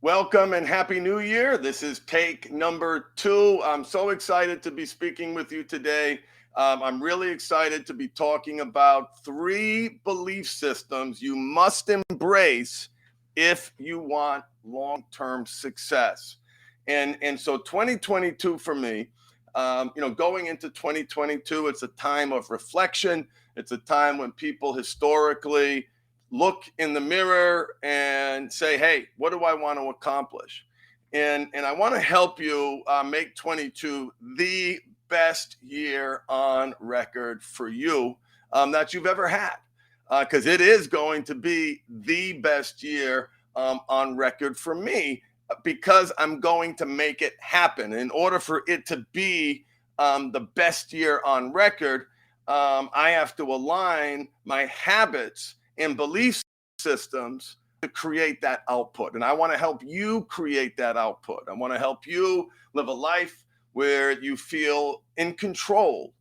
Welcome and Happy New Year. This is take number 2. I'm so excited to be speaking with you today. I'm really excited to be talking about 3 belief systems you must embrace if you want long-term success. And so 2022 for me, going into 2022, it's a time of reflection. It's a time when people historically look in the mirror and say, hey, what do I want to accomplish? And I want to help you make 22 the best year on record for you that you've ever had, because it is going to be the best year on record for me, because I'm going to make it happen. In order for it to be the best year on record, I have to align my habits and belief systems to create that output. And I want to help you create that output. I want to help you live a life where you feel in control,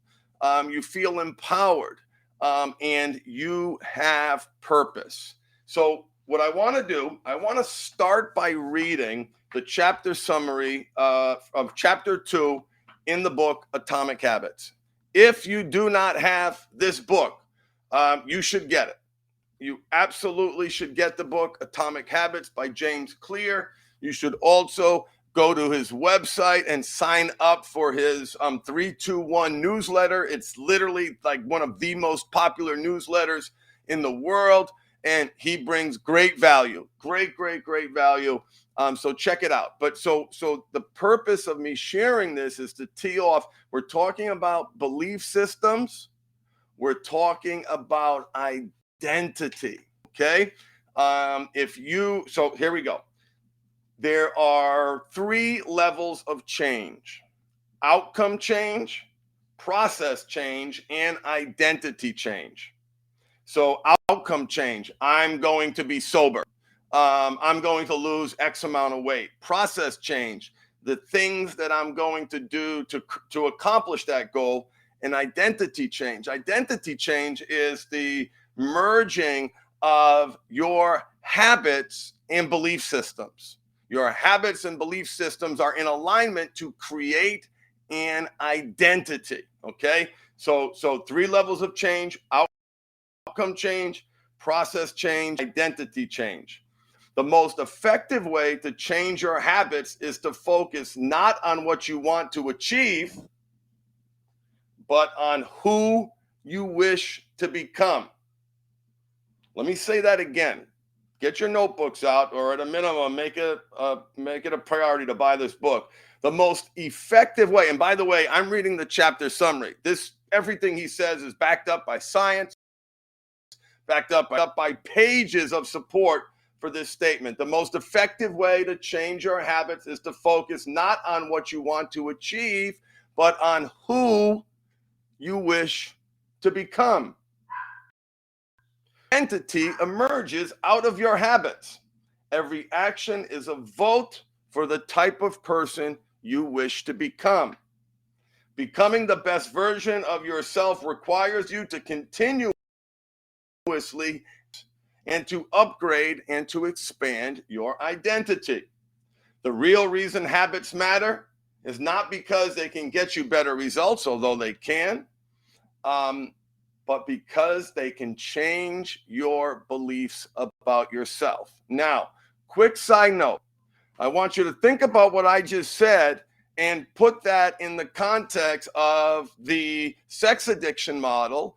you feel empowered, and you have purpose. So what I want to do, I want to start by reading the chapter summary of chapter 2 in the book Atomic Habits. If you do not have this book, you should get it. You absolutely should get the book Atomic Habits by James Clear. You should also go to his website and sign up for his 321 newsletter. It's literally like one of the most popular newsletters in the world, and he brings great value, great value. So check it out. But so the purpose of me sharing this is to tee off. We're talking about belief systems. We're talking about identity. Okay. So here we go. There are 3 levels of change: outcome change, process change, and identity change. So outcome change, I'm going to be sober. I'm going to lose X amount of weight. Process change, the things that I'm going to do to accomplish that goal. And identity change. Identity change is the merging of your habits and belief systems. Your habits and belief systems are in alignment to create an identity. Okay. So 3 levels of change: outcome change, process change, identity change. The most effective way to change your habits is to focus not on what you want to achieve, but on who you wish to become. Let me say that again. Get your notebooks out, or at a minimum, make it a priority to buy this book. The most effective way, and by the way, I'm reading the chapter summary. Everything he says is backed up by science, backed up by pages of support for this statement. The most effective way to change your habits is to focus not on what you want to achieve, but on who you wish to become. Identity emerges out of your habits. Every action is a vote for the type of person you wish to become. Becoming the best version of yourself requires you to continuously and to upgrade and to expand your identity. The real reason habits matter is not because they can get you better results, although they can, but because they can change your beliefs about yourself. Now, quick side note, I want you to think about what I just said and put that in the context of the sex addiction model,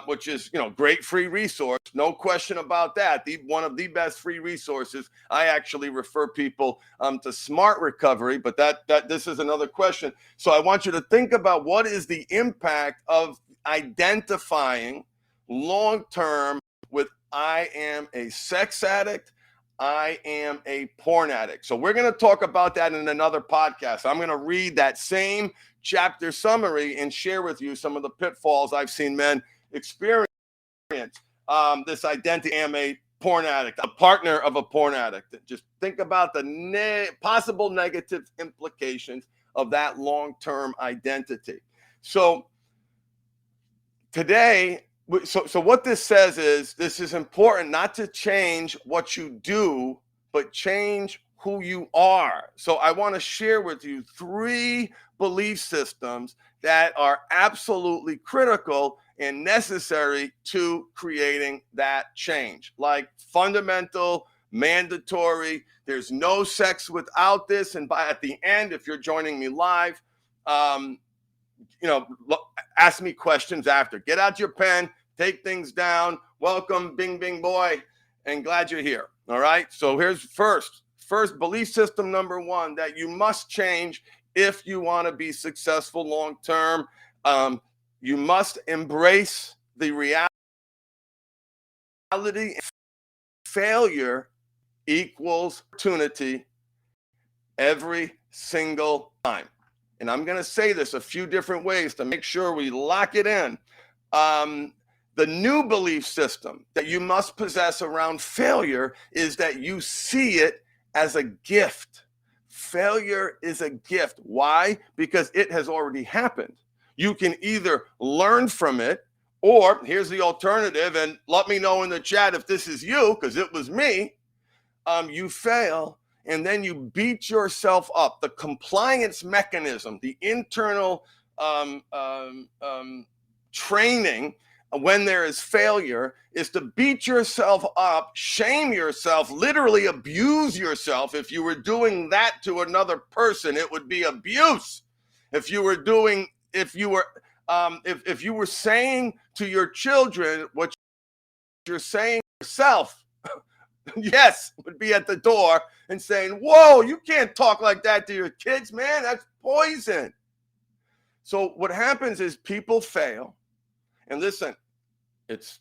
which is, great free resource, no question about that. One of the best free resources. I actually refer people to Smart Recovery, but that this is another question. So I want you to think about what is the impact of identifying long-term with I am a sex addict, I am a porn addict. So we're going to talk about that in another podcast. I'm going to read that same chapter summary and share with you some of the pitfalls I've seen men experience this identity. I am a porn addict, a partner of a porn addict. Just think about the possible negative implications of that long-term identity. So today, so what this says is, this is important not to change what you do, but change who you are. So I want to share with you 3 belief systems that are absolutely critical and necessary to creating that change. Like fundamental, mandatory, there's no sex without this. And at the end, if you're joining me live, ask me questions after. Get out your pen, take things down. Welcome, Bing Bing Boy, and glad you're here. All right. So here's first belief system number 1 that you must change if you want to be successful long term. You must embrace the reality. Failure equals opportunity every single time. And I'm going to say this a few different ways to make sure we lock it in. The new belief system that you must possess around failure is that you see it as a gift. Failure is a gift. Why? Because it has already happened. You can either learn from it, or here's the alternative, and let me know in the chat if this is you, because it was me. You fail, and then you beat yourself up. The compliance mechanism, the internal training when there is failure is to beat yourself up, shame yourself, literally abuse yourself. If you were doing that to another person, it would be abuse. If you were saying to your children what you're saying to yourself, yes, would be at the door and saying, whoa, you can't talk like that to your kids, man. That's poison. So what happens is people fail. And listen, this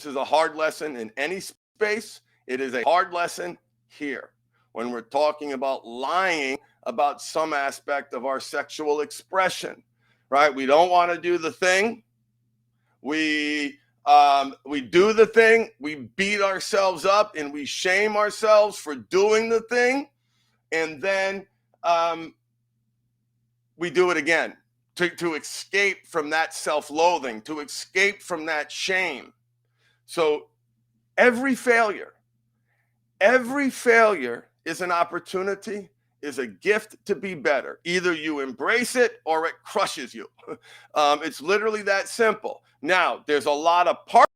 is a hard lesson in any space. It is a hard lesson here when we're talking about lying about some aspect of our sexual expression, right? We don't want to do the thing. We do the thing, we beat ourselves up, and we shame ourselves for doing the thing, and then we do it again to escape from that self-loathing, to escape from that shame. So every failure is an opportunity, is a gift to be better. Either you embrace it or it crushes you. It's literally that simple. Now, there's a lot of parts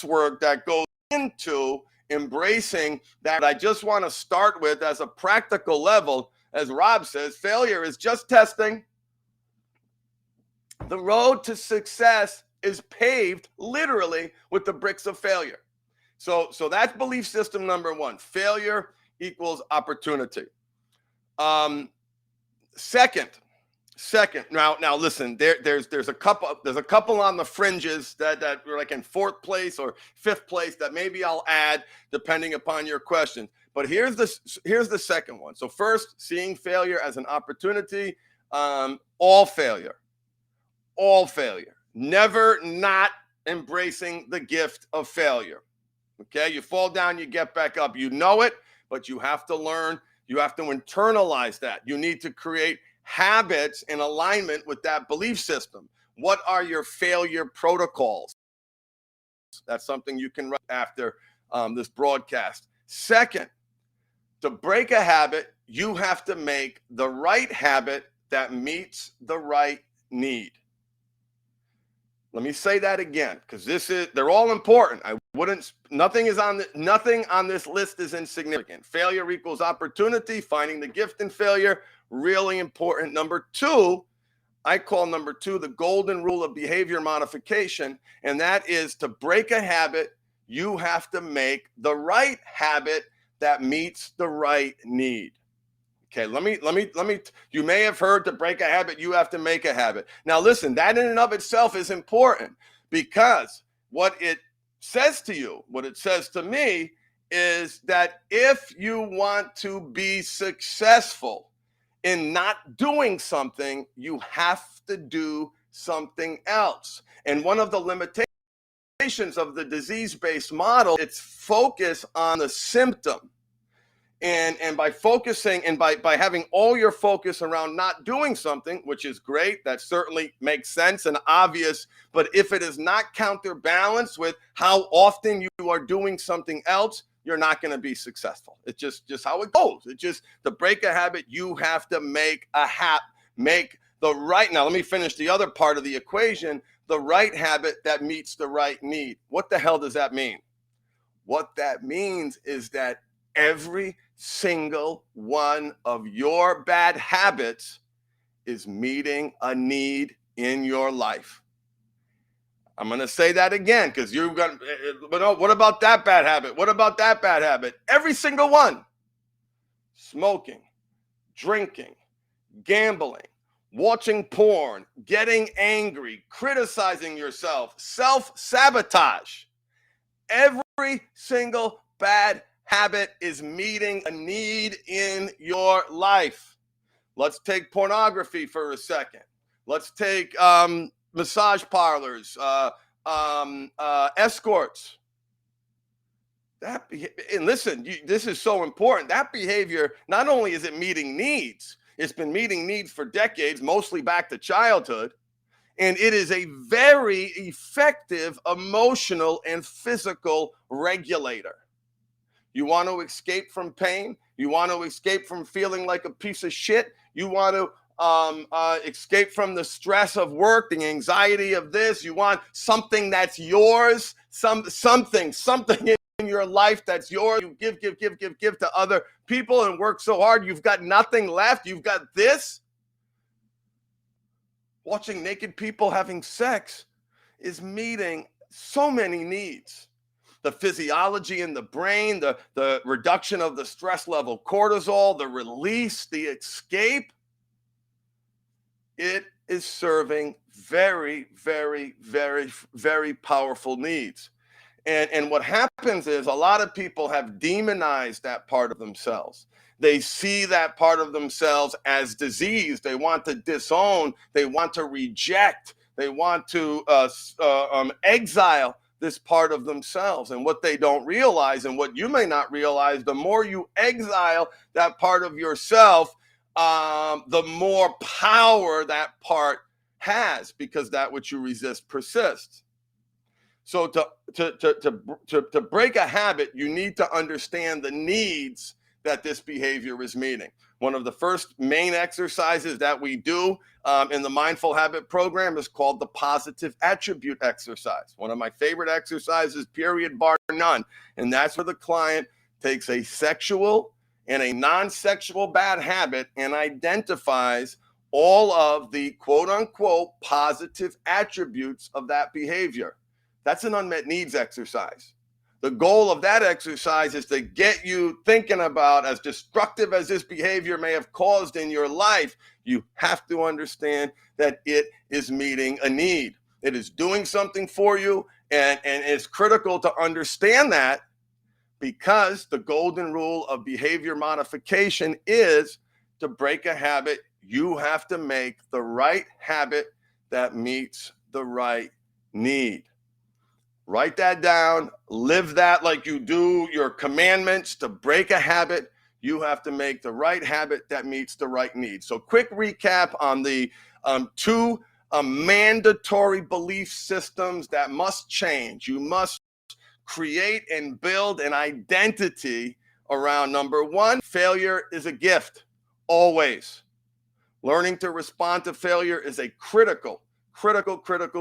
work that goes into embracing that. I just want to start with, as a practical level, as Rob says, failure is just testing. The road to success is paved literally with the bricks of failure. So that's belief system number 1. Failure equals opportunity. Second, now listen, there's a couple on the fringes that are like in 4th place or 5th place that maybe I'll add depending upon your question. But here's the second one. So first, seeing failure as an opportunity. All failure, never not embracing the gift of failure. Okay, you fall down, you get back up. You know it, but you have to learn. You have to internalize that. You need to create habits in alignment with that belief system. What are your failure protocols? That's something you can write after this broadcast. Second, to break a habit, you have to make the right habit that meets the right need. Let me say that again, because they're all important. Nothing on this list is insignificant. Failure equals opportunity, finding the gift in failure, really important. Number 2, I call number 2 the golden rule of behavior modification, and that is to break a habit, you have to make the right habit that meets the right need. Okay, let me, you may have heard to break a habit, you have to make a habit. Now listen, that in and of itself is important, because what it says to you, what it says to me, is that if you want to be successful in not doing something, you have to do something else. And one of the limitations of the disease-based model, it's focus on the symptom. And by focusing and by having all your focus around not doing something, which is great, that certainly makes sense and obvious, but if it is not counterbalanced with how often you are doing something else, you're not going to be successful. It's just how it goes. It's just, to break a habit, you have to make the right. Now, let me finish the other part of the equation. The right habit that meets the right need. What the hell does that mean? What that means is that every single one of your bad habits is meeting a need in your life. I'm going to say that again, because you're going to, what about that bad habit? What about that bad habit? Every single one. Smoking, drinking, gambling, watching porn, getting angry, criticizing yourself, self-sabotage. Every single bad habit is meeting a need in your life. Let's take pornography for a second. Let's take massage parlors, escorts. And listen, this is so important. That behavior, not only is it meeting needs, it's been meeting needs for decades, mostly back to childhood. And it is a very effective emotional and physical regulator. You want to escape from pain? You want to escape from feeling like a piece of shit? You want to escape from the stress of work, the anxiety of this? You want something that's yours, something in your life that's yours. You give to other people and work so hard, you've got nothing left. You've got this. Watching naked people having sex is meeting so many needs. The physiology in the brain, the reduction of the stress level cortisol, the release, the escape. It is serving very, very, very, very powerful needs. And what happens is a lot of people have demonized that part of themselves. They see that part of themselves as disease. They want to disown. They want to reject. They want to exile this part of themselves. And what they don't realize, and what you may not realize, the more you exile that part of yourself, the more power that part has, because that which you resist persists. So to break a habit, you need to understand the needs that this behavior is meeting. One of the first main exercises that we do in the Mindful Habit program is called the positive attribute exercise. One of my favorite exercises, period, bar none. And that's where the client takes a sexual and a non-sexual bad habit and identifies all of the quote unquote positive attributes of that behavior. That's an unmet needs exercise. The goal of that exercise is to get you thinking about, as destructive as this behavior may have caused in your life, you have to understand that it is meeting a need. It is doing something for you, and it's critical to understand that, because the golden rule of behavior modification is, to break a habit, you have to make the right habit that meets the right need. Write that down, live that like you do your commandments. To break a habit, you have to make the right habit that meets the right need. So quick recap on the two mandatory belief systems that must change. You must create and build an identity around, number one, failure is a gift, always. Learning to respond to failure is a critical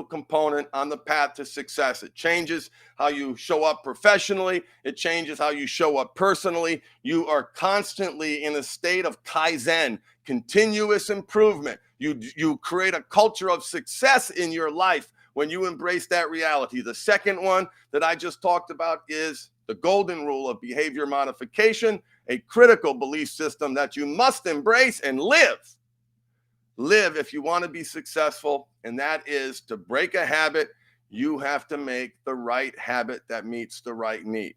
component on the path to success. It changes how you show up professionally. It changes how you show up personally. You are constantly in a state of Kaizen, continuous improvement. You create a culture of success in your life when you embrace that reality. The second one that I just talked about is the golden rule of behavior modification, a critical belief system that you must embrace and live if you want to be successful. And that is, to break a habit, you have to make the right habit that meets the right need.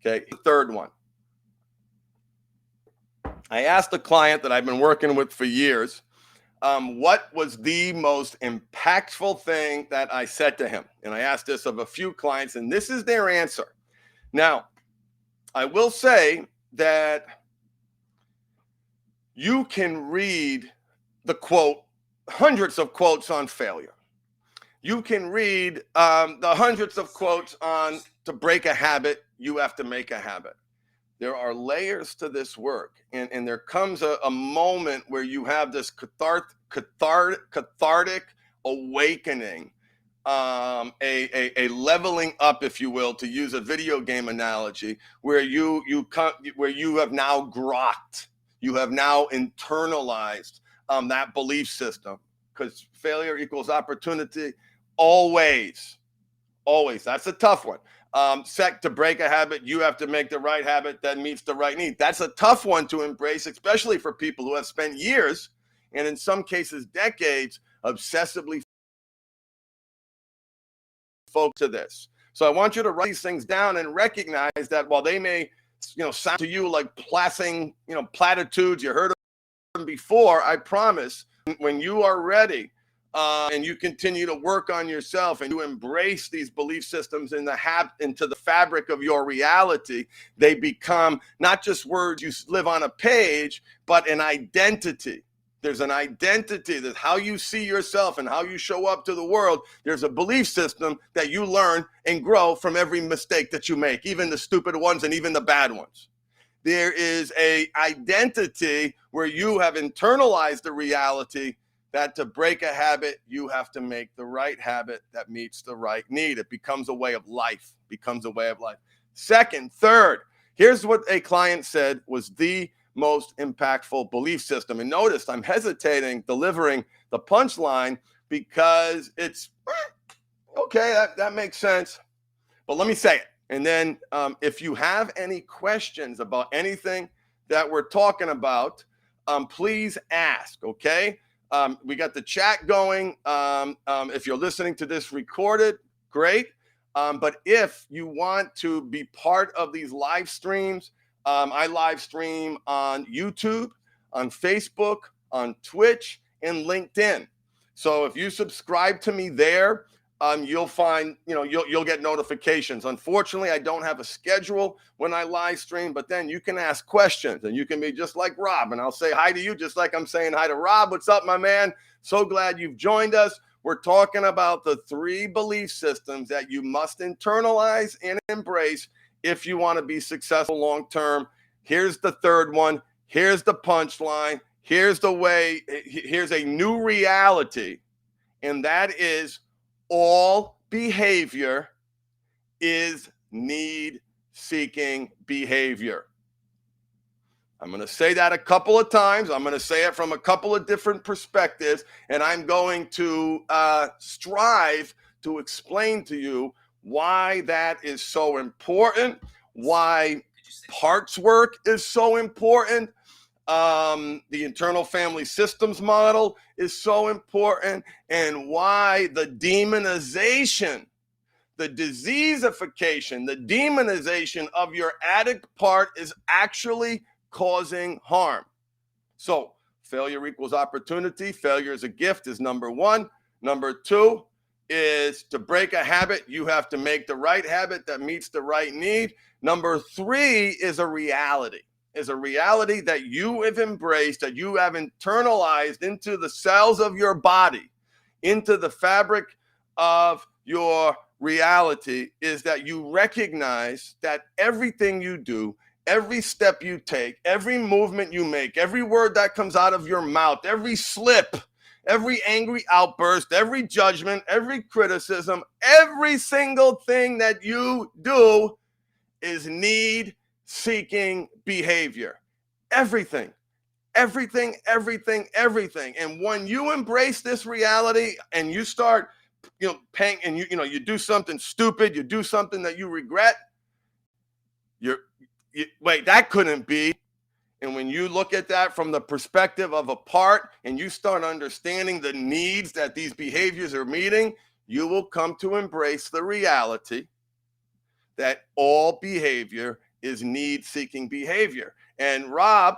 Okay, the third one. I asked a client that I've been working with for years, what was the most impactful thing that I said to him? And I asked this of a few clients, and this is their answer. Now, I will say that you can read the quote, hundreds of quotes on failure. You can read the hundreds of quotes on to break a habit, you have to make a habit. There are layers to this work, and there comes a moment where you have this cathartic awakening, a leveling up, if you will, to use a video game analogy, where you have now grokked, you have now internalized that belief system, because failure equals opportunity, always. That's a tough one. To break a habit, you have to make the right habit that meets the right need. That's a tough one to embrace, especially for people who have spent years, and in some cases decades, obsessively focused to this. So I want you to write these things down and recognize that while they may, sound to you like platitudes, you heard them before, I promise when you are ready, and you continue to work on yourself and you embrace these belief systems into the fabric of your reality, they become not just words you live on a page, but an identity. There's an identity. That's how you see yourself and how you show up to the world. There's a belief system that you learn and grow from every mistake that you make, even the stupid ones and even the bad ones. There is a identity where you have internalized the reality that to break a habit, you have to make the right habit that meets the right need. It becomes a way of life, Second, third, here's what a client said was the most impactful belief system. And notice I'm hesitating delivering the punchline because it's, okay, that makes sense. But let me say it. And then if you have any questions about anything that we're talking about, please ask, okay? We got the chat going. If you're listening to this recorded, great. But if you want to be part of these live streams, I live stream on YouTube, on Facebook, on Twitch, and LinkedIn. So if you subscribe to me there, you'll find, you'll get notifications. Unfortunately, I don't have a schedule when I live stream, but then you can ask questions and you can be just like Rob, and I'll say hi to you just like I'm saying hi to Rob. What's up, my man? So glad you've joined us. We're talking about the 3 belief systems that you must internalize and embrace if you want to be successful long-term. Here's the third one. Here's the punchline. Here's a new reality, and that is all behavior is need-seeking behavior. I'm going to say that a couple of times. I'm going to say it from a couple of different perspectives, and I'm going to strive to explain to you why that is so important, why parts work is so important, the internal family systems model is so important, and why the demonization, the diseasification, the demonization of your addict part is actually causing harm. So failure equals opportunity. Failure is a gift is number 1. Number 2 is to break a habit, you have to make the right habit that meets the right need. Number 3 is a reality. Is a reality that you have embraced, that you have internalized into the cells of your body, into the fabric of your reality, is that you recognize that everything you do, every step you take, every movement you make, every word that comes out of your mouth, every slip, every angry outburst, every judgment, every criticism, every single thing that you do is need-seeking behavior. Everything. And when you embrace this reality and you start, paying, and you do something stupid, you do something that you regret, wait, that couldn't be. And when you look at that from the perspective of a part and you start understanding the needs that these behaviors are meeting, you will come to embrace the reality that all behavior is need-seeking behavior. And Rob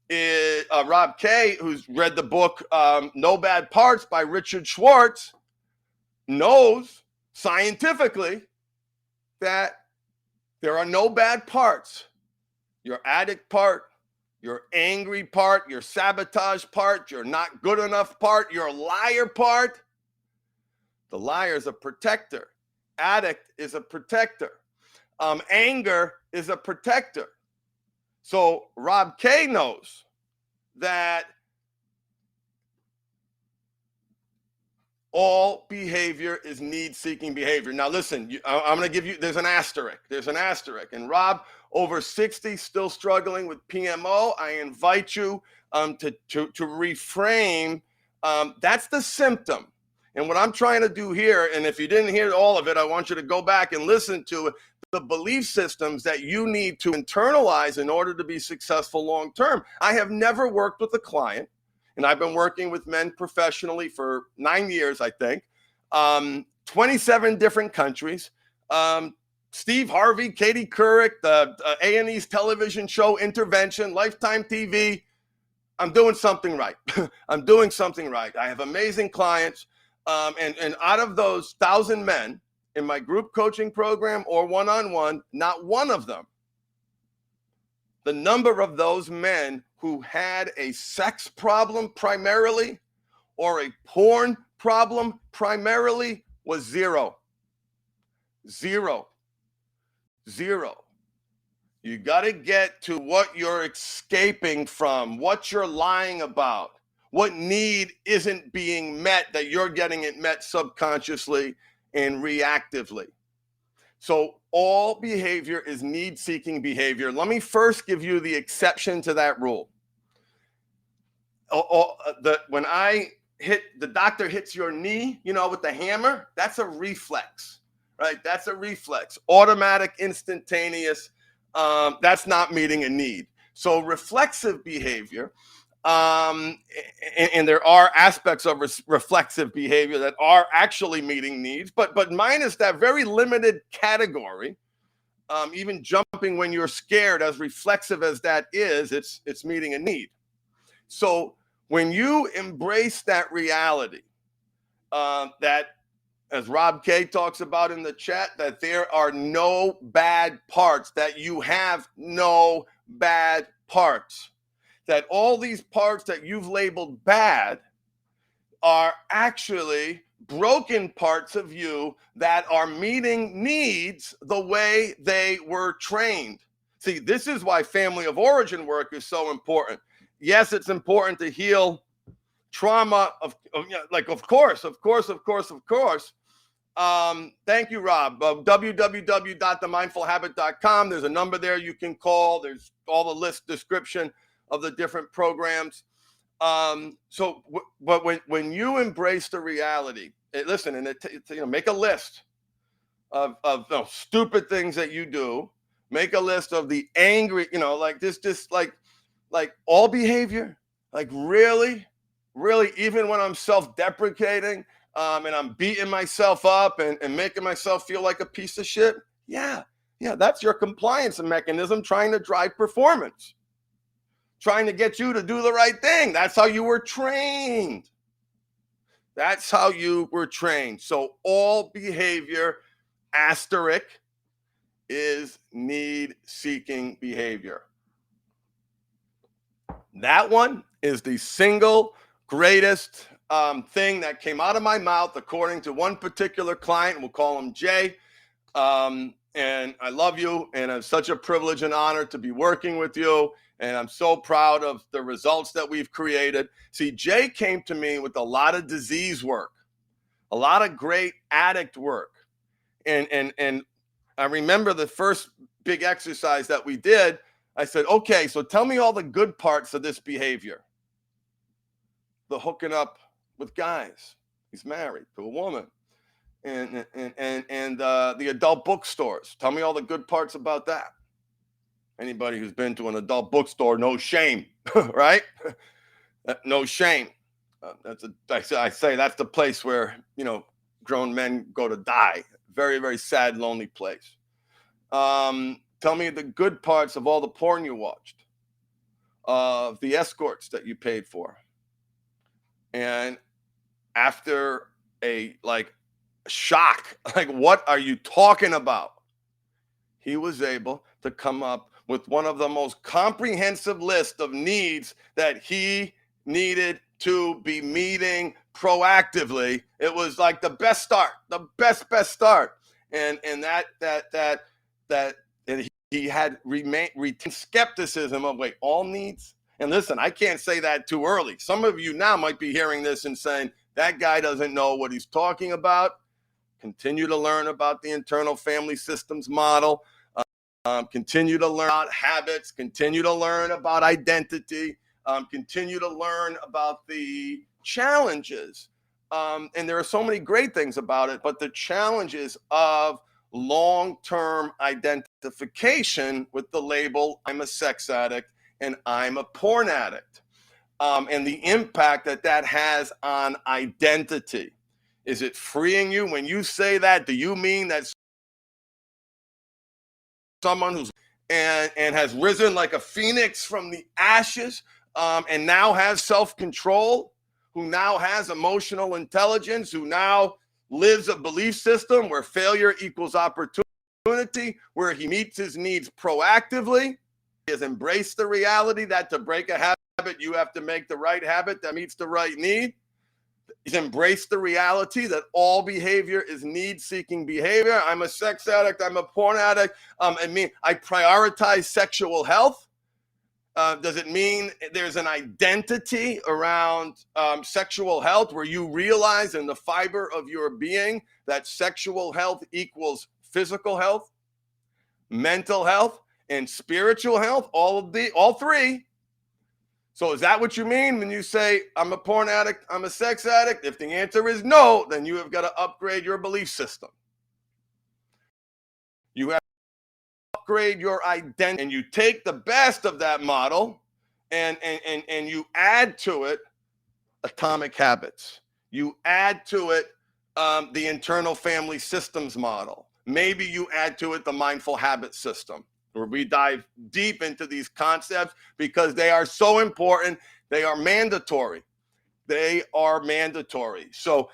K., who's read the book No Bad Parts by Richard Schwartz, knows scientifically that there are no bad parts. Your addict part, your angry part, your sabotage part, your not good enough part, your liar part. The liar is a protector. Addict is a protector. Anger is a protector. So Rob K knows that all behavior is need-seeking behavior. Now, listen, I'm going to give you, there's an asterisk. There's an asterisk. And Rob, over 60, still struggling with PMO. I invite you to reframe. That's the symptom. And what I'm trying to do here, and if you didn't hear all of it, I want you to go back and listen to the belief systems that you need to internalize in order to be successful long term. I have never worked with a client, and I've been working with men professionally for 9 years, I think, 27 different countries. Steve Harvey, Katie Couric, the A&E's television show Intervention, Lifetime TV. I'm doing something right. I'm doing something right. I have amazing clients. And out of those 1,000 men in my group coaching program or one-on-one, not one of them, the number of those men who had a sex problem primarily or a porn problem primarily was zero. Zero. Zero. You got to get to what you're escaping from, what you're lying about, what need isn't being met that you're getting it met subconsciously and reactively. So all behavior is need-seeking behavior. Let me first give you the exception to that rule. When the doctor hits your knee, with the hammer, that's a reflex, right? That's a reflex, automatic, instantaneous. That's not meeting a need. So reflexive behavior, and there are aspects of reflexive behavior that are actually meeting needs, but minus that very limited category, even jumping when you're scared, as reflexive as that is, it's meeting a need. So when you embrace that reality, that, as Rob K talks about in the chat, that there are no bad parts, that you have no bad parts, that all these parts that you've labeled bad are actually broken parts of you that are meeting needs the way they were trained. See, this is why family of origin work is so important. Yes, it's important to heal trauma of course. Thank you, Rob. www.themindfulhabit.com. There's a number there you can call. There's all the list description of the different programs. But when you embrace the reality, listen, and make a list of stupid things that you do. Make a list of the angry, like all behavior, like really, even when I'm self-deprecating, and I'm beating myself up and making myself feel like a piece of shit. Yeah, that's your compliance mechanism trying to drive performance, trying to get you to do the right thing. That's how you were trained. So all behavior, asterisk, is need-seeking behavior. That one is the single greatest thing that came out of my mouth, according to one particular client. We'll call him Jay. And I love you, and it's such a privilege and honor to be working with you. And I'm so proud of the results that we've created. See, Jay came to me with a lot of disease work, a lot of great addict work. And I remember the first big exercise that we did. I said, okay, so tell me all the good parts of this behavior. The hooking up with guys. He's married to a woman. And the adult bookstores. Tell me all the good parts about that. Anybody who's been to an adult bookstore, no shame, right? No shame. I say that's the place where, grown men go to die. Very, very sad, lonely place. Tell me the good parts of all the porn you watched, of the escorts that you paid for. And after a shock, what are you talking about? He was able to come up with one of the most comprehensive lists of needs that he needed to be meeting proactively. It was like the best start, the best start. And that that he had retained skepticism of, wait, all needs? And listen, I can't say that too early. Some of you now might be hearing this and saying, that guy doesn't know what he's talking about. Continue to learn about the internal family systems model. Continue to learn about habits. Continue to learn about identity. Continue to learn about the challenges. And there are so many great things about it, but the challenges of long-term identification with the label, I'm a sex addict and I'm a porn addict, and the impact that that has on identity. Is it freeing you? When you say that, do you mean that someone who's and has risen like a phoenix from the ashes, and now has self-control, who now has emotional intelligence, who now lives a belief system where failure equals opportunity, where he meets his needs proactively? He has embraced the reality that to break a habit, you have to make the right habit that meets the right need. He's embraced the reality that all behavior is need-seeking behavior. I'm a sex addict. I'm a porn addict. I prioritize sexual health. Does it mean there's an identity around sexual health where you realize in the fiber of your being that sexual health equals physical health, mental health, and spiritual health? All three. So is that what you mean when you say, I'm a porn addict, I'm a sex addict? If the answer is no, then you have got to upgrade your belief system. You have to upgrade your identity, and you take the best of that model and you add to it atomic habits. You add to it the internal family systems model. Maybe you add to it the mindful habit system, where we dive deep into these concepts because they are so important. They are mandatory. They are mandatory. So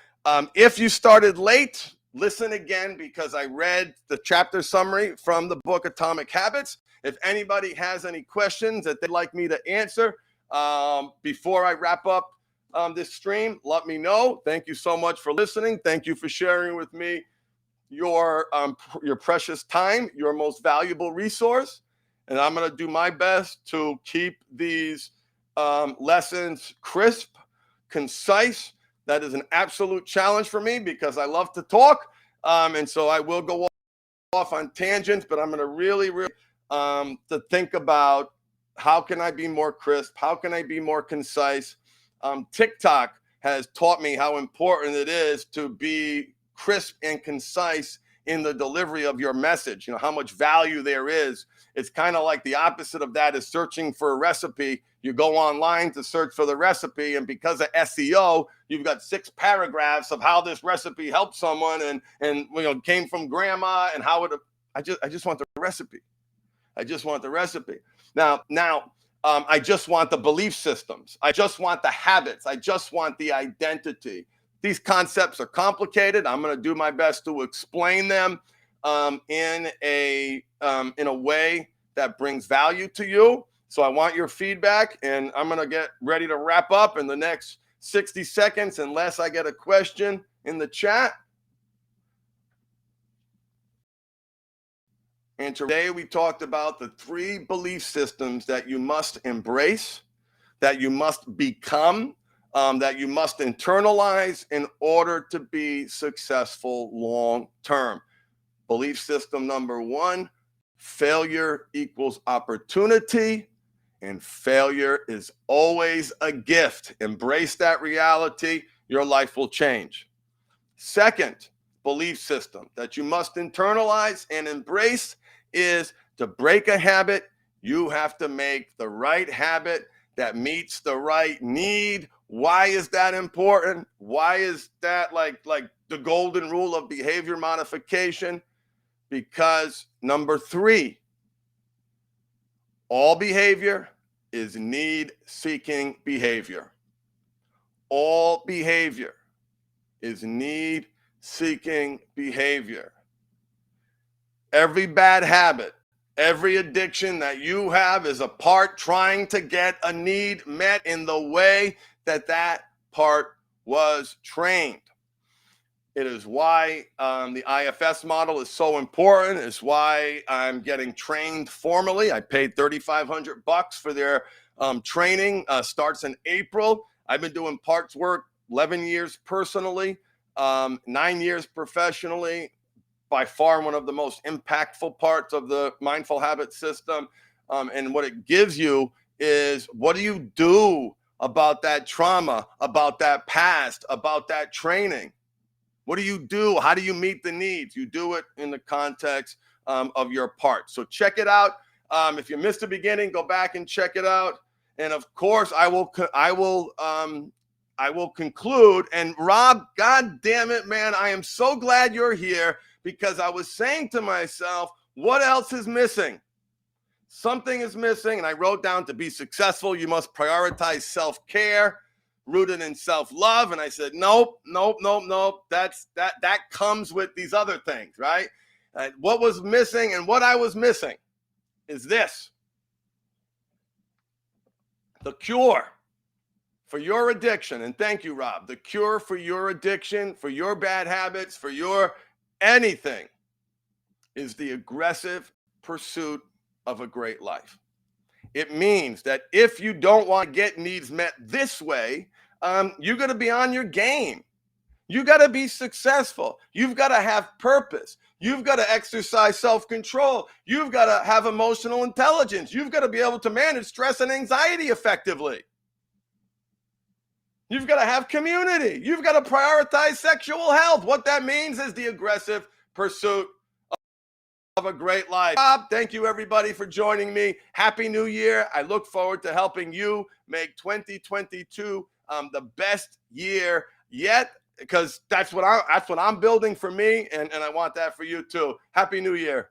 if you started late, listen again, because I read the chapter summary from the book Atomic Habits. If anybody has any questions that they'd like me to answer before I wrap up this stream, let me know. Thank you so much for listening. Thank you for sharing with me your precious time, your most valuable resource. And I'm going to do my best to keep these lessons crisp, concise. That is an absolute challenge for me because I love to talk. And so I will go off on tangents, but I'm going to really to think about how can I be more crisp? How can I be more concise? TikTok has taught me how important it is to be crisp and concise in the delivery of your message. You know, how much value there is. It's kind of like the opposite of that is searching for a recipe. You go online to search for the recipe, and because of SEO, you've got 6 paragraphs of how this recipe helped someone and you know, came from grandma and how it. I just want the recipe. I just want the recipe. Now, I just want the belief systems. I just want the habits. I just want the identity. These concepts are complicated. I'm going to do my best to explain them in a way that brings value to you. So I want your feedback, and I'm going to get ready to wrap up in the next 60 seconds, unless I get a question in the chat. And today we talked about the 3 belief systems that you must embrace, that you must become, that you must internalize in order to be successful long term. Belief system number 1, failure equals opportunity, and failure is always a gift. Embrace that reality. Your life will change. Second belief system that you must internalize and embrace is to break a habit, you have to make the right habit that meets the right need. Why is that important? Why is that like the golden rule of behavior modification? Because number 3, all behavior is need-seeking behavior. All behavior is need-seeking behavior. Every bad habit, every addiction that you have is a part trying to get a need met in the way that that part was trained. It is why the IFS model is so important. It's why I'm getting trained formally. I paid $3,500 for their training. Starts in April. I've been doing parts work 11 years personally, 9 years professionally. By far one of the most impactful parts of the mindful habit system. And what it gives you is, what do you do about that trauma, about that past, about that training? What do you do? How do you meet the needs? You do it in the context of your part. So check it out. If you missed the beginning, go back and check it out. And of course, I will conclude. And Rob, God damn it, man, I am so glad you're here, because I was saying to myself, what else is missing? Something is missing. And I wrote down, to be successful, you must prioritize self-care, rooted in self-love. And I said, nope. That comes with these other things, right? What was missing, and what I was missing, is this: the cure for your addiction. And thank you, Rob. The cure for your addiction, for your bad habits, for your anything, is the aggressive pursuit of a great life. It means that if you don't want to get needs met this way, you got to be on your game. You got to be successful. You've got to have purpose. You've got to exercise self-control. You've got to have emotional intelligence. You've got to be able to manage stress and anxiety effectively. You've got to have community. You've got to prioritize sexual health. What that means is the aggressive pursuit of a great life. Bob, thank you everybody for joining me. Happy New Year. I look forward to helping you make 2022 the best year yet, because that's what I'm building for me, and I want that for you too. Happy New Year.